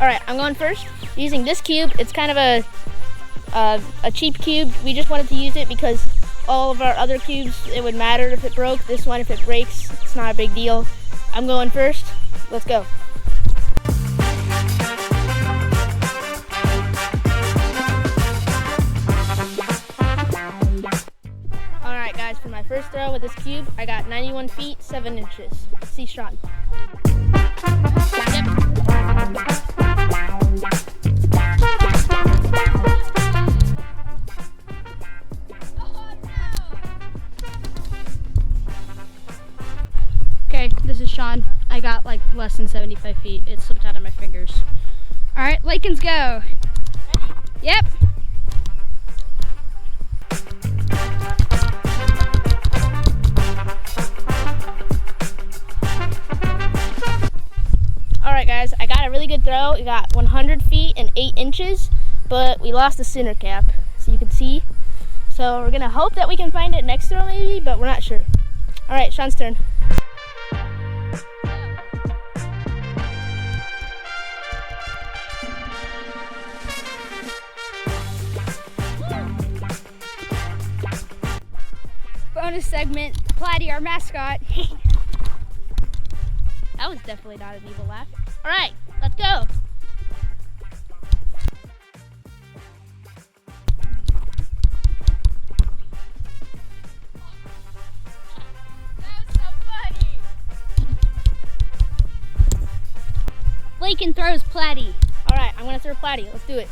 All right, I'm going first. Using this cube, it's kind of a cheap cube. We just wanted to use it because all of our other cubes, it would matter if it broke. This one, if it breaks, it's not a big deal. I'm going first. Let's go. All right, guys, for my first throw with this cube, I got 91 feet, 7 inches. See Sean. Okay, this is Sean. I got like less than 75 feet. It slipped out of my fingers. All right, Lakins, go. Yep. All right, guys, I got a really good throw. We got 100 feet and 8 inches, but we lost the center cap, so you can see. So we're gonna hope that we can find it next throw maybe, but we're not sure. All right, Sean's turn. Bonus segment, Platy, our mascot. That was definitely not an evil laugh. All right, let's go. That was so funny. Lakin throws Platy. All right, I'm gonna throw Platy. Let's do it.